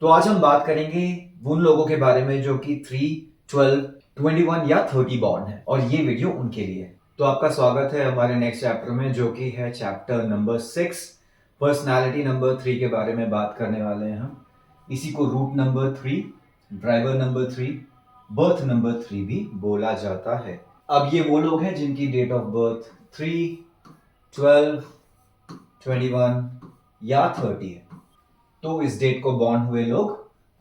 तो आज हम बात करेंगे उन लोगों के बारे में जो कि 3, 12, 21 या 30 बॉर्न है और ये वीडियो उनके लिए है। तो आपका स्वागत है हमारे नेक्स्ट चैप्टर में जो कि है चैप्टर नंबर 6। पर्सनालिटी नंबर 3 के बारे में बात करने वाले हैं हम। इसी को route number 3, driver number 3, birth number 3 भी बोला जाता है। अब ये वो लोग हैं जिनकी डेट ऑफ बर्थ 3, 12, 21 या 30 है। तो इस डेट को बॉर्न हुए लोग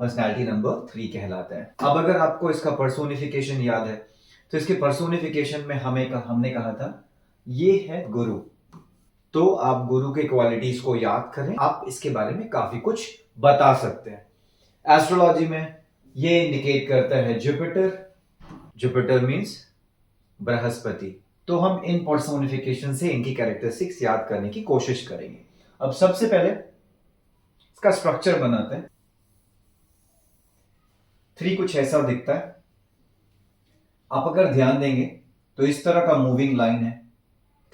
पर्सनालिटी नंबर 3 कहलाते हैं। अब अगर आपको इसका पर्सोनिफिकेशन याद है तो इसके पर्सोनिफिकेशन में हमने कहा था ये है गुरु। तो आप गुरु के क्वालिटीज को याद करें, आप इसके बारे में काफी कुछ बता सकते हैं। एस्ट्रोलॉजी में ये इंडिकेट करता है जुपिटर। Jupiter means Brihaspati. तो हम इन पर्सोनिफिकेशन से इनकी कैरेक्टरिस्टिक्स याद करने की कोशिश करेंगे। अब सबसे पहले इसका स्ट्रक्चर बनाते हैं। 3 कुछ ऐसा दिखता है। आप अगर ध्यान देंगे तो इस तरह का मूविंग लाइन है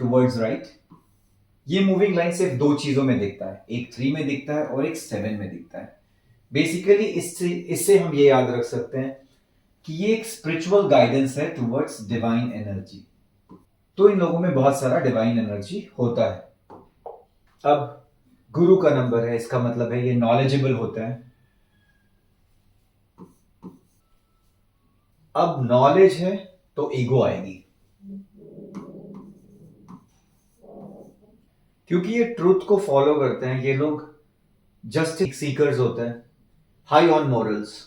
टुवर्ड्स राइट। ये मूविंग लाइन सिर्फ 2 चीजों में दिखता है, एक 3 में दिखता है और एक 7 में दिखता है। बेसिकली इससे हम ये याद रख सकते हैं कि ये एक स्पिरिचुअल गाइडेंस है टुवर्ड्स डिवाइन एनर्जी। तो इन लोगों में बहुत सारा डिवाइन एनर्जी होता है। अब गुरु का नंबर है, इसका मतलब है ये नॉलेजेबल होता है। अब नॉलेज है तो ईगो आएगी, क्योंकि ये ट्रूथ को फॉलो करते हैं। ये लोग जस्टिस सीकर्स होते हैं, हाई ऑन मॉरल्स।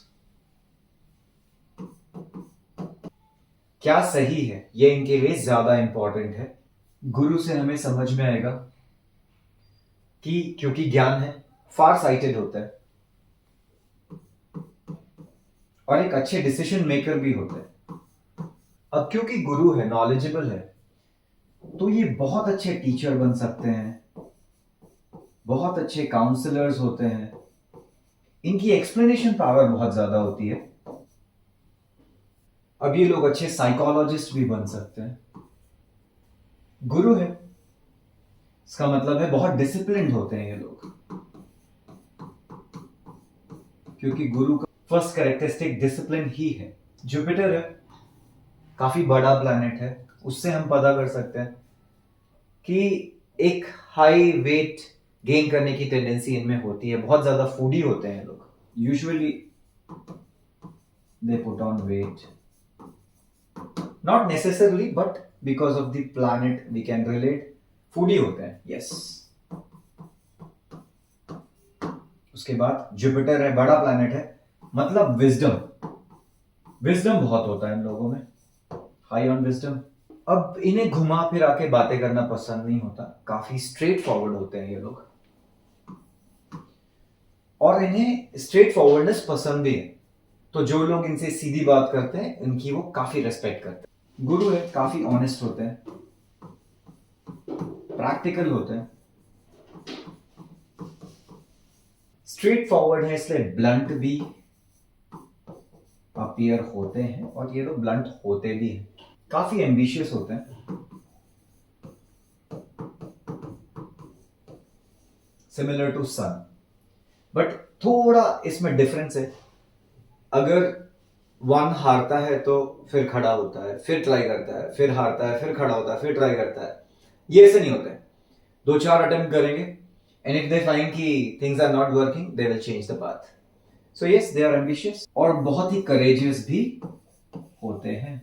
क्या सही है ये इनके लिए ज्यादा इंपॉर्टेंट है। गुरु से हमें समझ में आएगा कि क्योंकि ज्ञान है, फार साइटेड होता है और एक अच्छे डिसीजन मेकर भी होते हैं। अब क्योंकि गुरु है, नॉलेजेबल है, तो ये बहुत अच्छे टीचर बन सकते हैं, बहुत अच्छे काउंसलर्स होते हैं। इनकी एक्सप्लेनेशन पावर बहुत ज्यादा होती है। अब ये लोग अच्छे साइकोलॉजिस्ट भी बन सकते हैं। गुरु है, इसका मतलब है बहुत डिसिप्लिन्ड होते हैं ये लोग, क्योंकि गुरु का फर्स्ट कैरेक्टरिस्टिक डिसिप्लिन ही है। जुपिटर है, काफी बड़ा प्लैनेट है, उससे हम पता कर सकते हैं कि एक हाई वेट गेन करने की टेंडेंसी इनमें होती है। बहुत ज्यादा फूडी होते हैं लोग। Usually they put on weight, not necessarily but because of the planet we can relate. Foodie होते हैं, यस। उसके बाद जुपिटर है, बड़ा प्लैनेट है, मतलब विजडम। विजडम बहुत होता है इन लोगों में, हाई ऑन विजडम। अब इन्हें घुमा फिरा के बातें करना पसंद नहीं होता, काफी स्ट्रेट फॉरवर्ड होते हैं ये लोग और इन्हें स्ट्रेट फॉरवर्डनेस पसंद भी है। तो जो लोग इनसे सीधी बात करते हैं इनकी वो काफी रेस्पेक्ट करते हैं। गुरु है, काफी ऑनेस्ट होते हैं, प्रैक्टिकल होते हैं, स्ट्रेट फॉरवर्ड है, इसलिए ब्लंट भी अपीयर होते हैं और ये लोग ब्लंट होते भी हैं। काफी एम्बिशियस होते हैं, सिमिलर टू सन, बट थोड़ा इसमें डिफरेंस है। अगर 1 हारता है तो फिर खड़ा होता है, फिर ट्राई करता है, फिर हारता है, फिर खड़ा होता है, फिर ट्राई करता है। ये ऐसे नहीं होता है। 2-4 अटेम्प्ट करेंगे एंड इफ दे फाइंड कि things are not working they will change the path. So yes, they are ambitious और बहुत ही करेजियस भी होते हैं।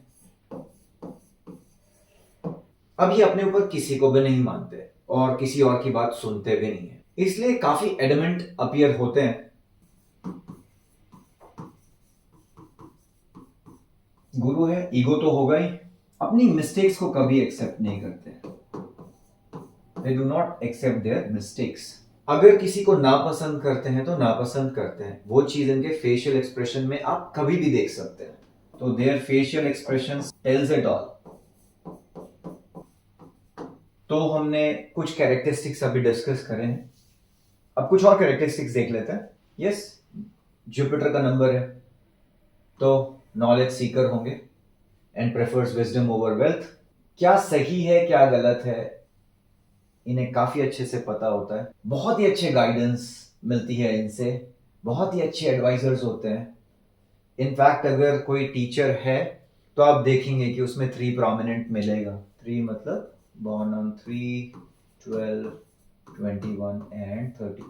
अब ये अपने ऊपर किसी को भी नहीं मानते और किसी और की बात सुनते भी नहीं है, इसलिए काफी एडमेंट अपीयर होते हैं। गुरु है, ईगो तो होगा ही, अपनी मिस्टेक्स को कभी एक्सेप्ट नहीं करते। They do not accept their mistakes. अगर किसी को नापसंद करते हैं तो नापसंद करते हैं, वो चीज इनके फेशियल एक्सप्रेशन में आप कभी भी देख सकते हैं। तो their facial expression tells it all. तो हमने कुछ कैरेक्टरिस्टिक्स अभी डिस्कस करे हैं, अब कुछ और कैरेक्टरिस्टिक्स देख लेते हैं। यस, जुपिटर का नंबर है तो नॉलेज सीकर होंगे and prefers wisdom over wealth. क्या सही है क्या गलत है इन्हें काफी अच्छे से पता होता है, बहुत ही अच्छे गाइडेंस मिलती है इनसे, बहुत ही अच्छे एडवाइजर्स होते हैं। इनफैक्ट अगर कोई टीचर है तो आप देखेंगे कि उसमें 3 प्रोमिनेंट मिलेगा। 3 मतलब बॉर्न ऑन 3, 12, 21 एंड 30।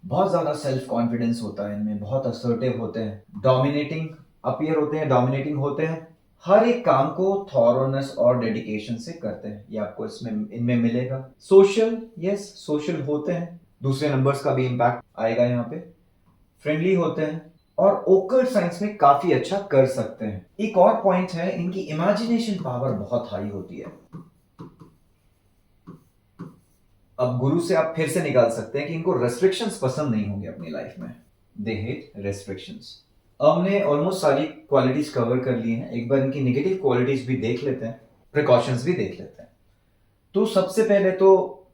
बहुत ज्यादा सेल्फ कॉन्फिडेंस होता है इनमें, बहुत असर्टिव होते हैं, डोमिनेटिंग अपीयर होते हैं, डोमिनेटिंग होते हैं, हर एक काम को थॉरोनेस और डेडिकेशन से करते हैं। ये आपको इसमें इनमें मिलेगा। सोशल, यस सोशल होते हैं, दूसरे नंबर्स का भी इंपैक्ट आएगा यहाँ पे। फ्रेंडली होते हैं और ओकल्ट साइंस में काफी अच्छा कर सकते हैं। एक और पॉइंट है, इनकी इमेजिनेशन पावर बहुत हाई होती है। अब गुरु से आप फिर से निकाल सकते हैं कि इनको रेस्ट्रिक्शंस पसंद नहीं होंगे अपनी लाइफ में। They hate restrictions. हमने ऑलमोस्ट सारी क्वालिटीज कवर कर ली हैं। एक बार इनकी नेगेटिव क्वालिटीज भी देख लेते हैं, प्रिकॉशंस भी देख लेते हैं। तो सबसे पहले तो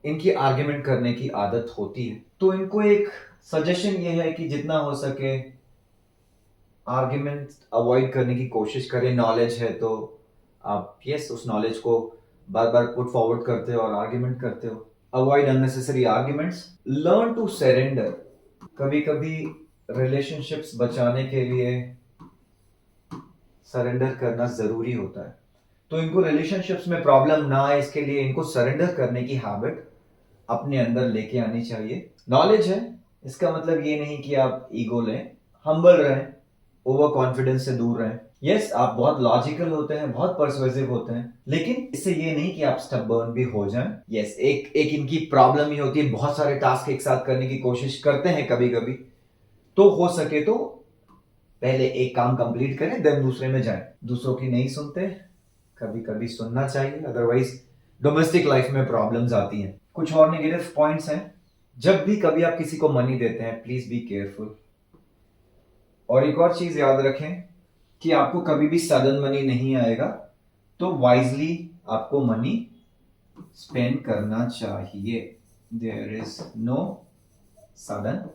इनकी आर्ग्यूमेंट करने की आदत होती है, तो इनको एक सजेशन ये है कि जितना हो सके आर्ग्यूमेंट अवॉइड करने की कोशिश करें। नॉलेज है तो आप यस उस नॉलेज को बार बार पुट फॉरवर्ड करते हो और आर्ग्यूमेंट करते हो। Avoid unnecessary arguments. Learn to surrender. कभी कभी रिलेशनशिप्स बचाने के लिए सरेंडर करना जरूरी होता है। तो इनको रिलेशनशिप्स में प्रॉब्लम ना आए इसके लिए इनको सरेंडर करने की हैबिट अपने अंदर लेके आनी चाहिए। नॉलेज है इसका मतलब ये नहीं कि आप ईगो लें, हम्बल रहें, ओवर कॉन्फिडेंस से दूर रहें। यस आप बहुत लॉजिकल होते हैं, बहुत परसुएसिव होते हैं, लेकिन इससे ये नहीं कि आप स्टबर्न भी हो जाएं। यस एक इनकी प्रॉब्लम ही होती है, बहुत सारे टास्क एक साथ करने की कोशिश करते हैं कभी कभी। तो हो सके तो पहले एक काम कंप्लीट करें देन दूसरे में जाएं। दूसरों की नहीं सुनते, कभी कभी सुनना चाहिए, अदरवाइज डोमेस्टिक लाइफ में प्रॉब्लम्स आती हैं। कुछ और नेगेटिव पॉइंट्स हैं, जब भी कभी आप किसी को मनी देते हैं प्लीज बी केयरफुल। और एक और चीज याद रखें कि आपको कभी भी सडन मनी नहीं आएगा, तो वाइजली आपको मनी स्पेंड करना चाहिए। There is no sudden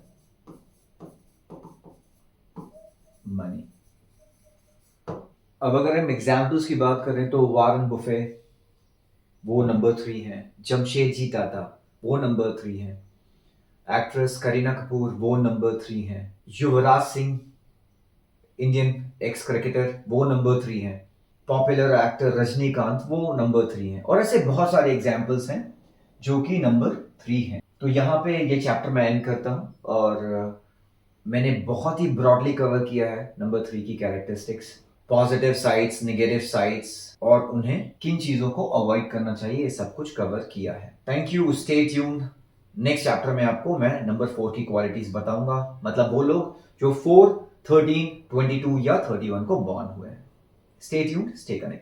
money. अब अगर हम एग्जाम्पल्स की बात करें तो वारन बुफे वो नंबर 3 है, जमशेदजी टाटा वो नंबर 3 है, एक्ट्रेस करीना कपूर वो नंबर 3 है, Yuvraj Singh Indian ex cricketer वो नंबर 3 है, पॉपुलर एक्टर रजनीकांत वो नंबर 3 है, और ऐसे बहुत सारे एग्जाम्पल्स हैं जो कि नंबर 3 हैं। तो यहाँ पे ये चैप्टर मैं एंड करता हूँ, और मैंने बहुत ही ब्रॉडली कवर किया है नंबर 3 की characteristics, positive sides, negative sides, और उन्हें किन चीजों को अवॉइड करना चाहिए, ये सब कुछ कवर किया है। Thank you, stay tuned. Next chapter में आपको मैं नंबर 4 की क्वालिटीज बताऊंगा, मतलब वो लोग जो 4, 13, 22 या 31 को बॉर्न हुए हैं। Stay tuned, stay connected.